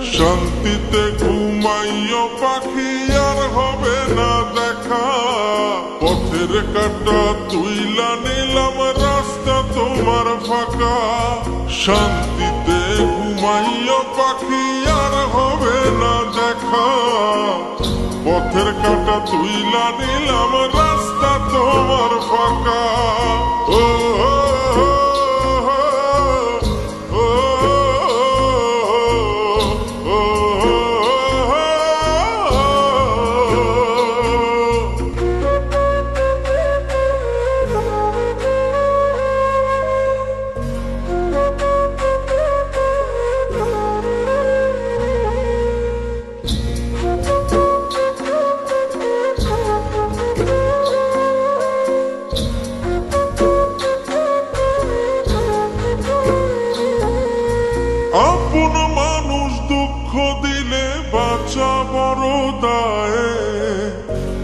শান্তিতে ঘুমাইও পাখি আর হবে না দেখা, পথের কাঁটা তুইলা নিলাম রাস্তা তোমার ফাঁকা। শান্তিতে ঘুমাইও পাখি আর হবে না দেখা, পথের কাঁটা তুইলা নিলাম রাস্তা তোমার ফাঁকা। ও আপন মানুষ দুঃখ দিলে বাঁচা বড় দায়ে,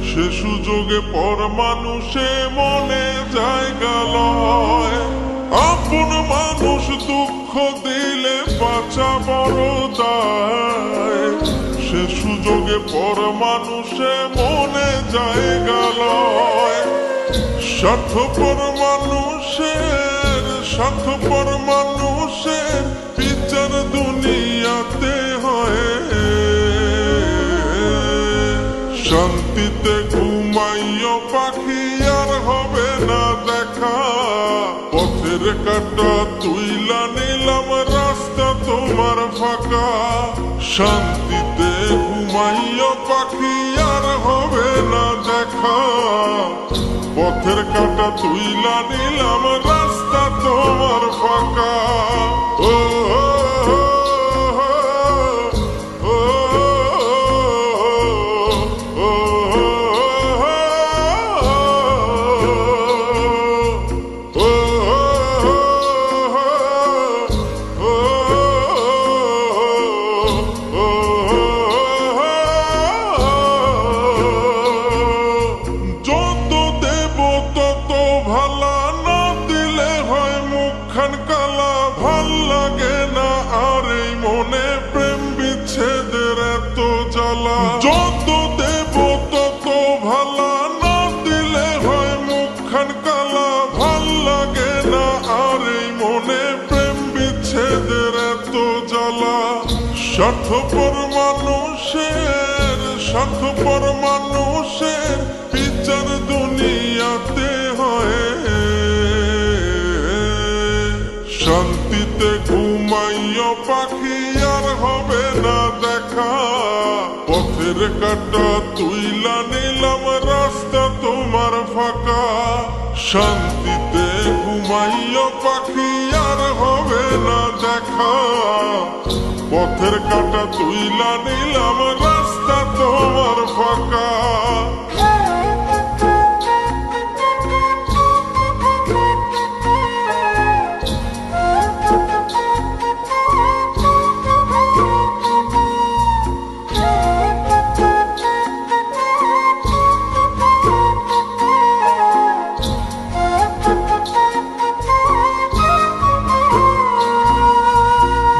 সে সুযোগে পর মানুষে মনে জায়গা লয়। আপন মানুষ দুঃখ দিলে বাঁচা বড় দায়ে, সে সুযোগে পর মানুষে মনে জায়গা লয়। স্বার্থপর মানুষের বিচার দুনিয়াতে হয়। শান্তিতে ঘুমাইও পাখি আর হবে না দেখা, পথের কাঁটা তুইলা নিলাম রাস্তা তোমার ফাঁকা। শান্তিতে ঘুমাইও পাখি আর হবে না দেখা, পথের কাঁটা তুইলা নিলাম রাস্তা তোমার ফাঁকা। ও ভাল লাগে না আর এই মনে প্রেম বিচ্ছেদের এত জ্বালা। যত দেব তত ভালা, না দিলে হয় মুখখান কালা। ভাল লাগে না আর এই মনে প্রেম বিচ্ছেদের এত জ্বালা। স্বার্থপর মানুষের বিচার দুনিয়াতে হয়। শান্তিতে ঘুমাইও পাখি আর হবে না দেখা, পথের কাঁটা তুইলা নিলাম রাস্তা তোমার ফাঁকা। শান্তিতে ঘুমাইও পাখি আর হবে না দেখা, পথের কাঁটা তুইলা নিলাম রাস্তা তোমার ফাঁকা।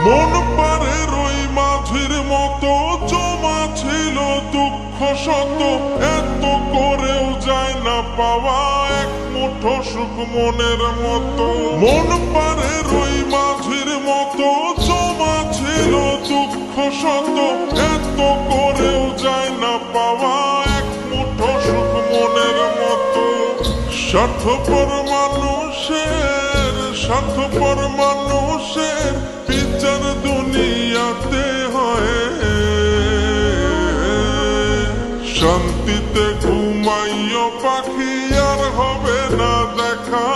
মন পারে রই মাঝির মতো জমা ছিল দুঃখ শত, এত করেও যায় না পাওয়া এক মুঠো সুখ মনের মতো। মন পারে রই মাঝির মতো জমা ছিল দুঃখ শত, এত করেও যায় না পাওয়া এক মুঠো সুখ মনের মতো। স্বার্থপর মানুষের বিচার দুনিয়াতে হয়। শান্তিতে ঘুমাইও পাখি আর হবে না দেখা,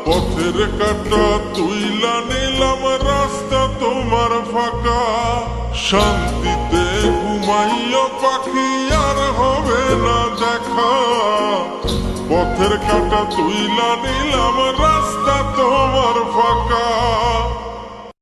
পথের কাঁটা তুইলা নিলাম রাস্তা তোমার ফাঁকা। শান্তিতে ঘুমাইও পাখি আর হবে না দেখা, পথের কাঁটা তুইলা নিলাম রাস্তা তোমার ফাঁকা।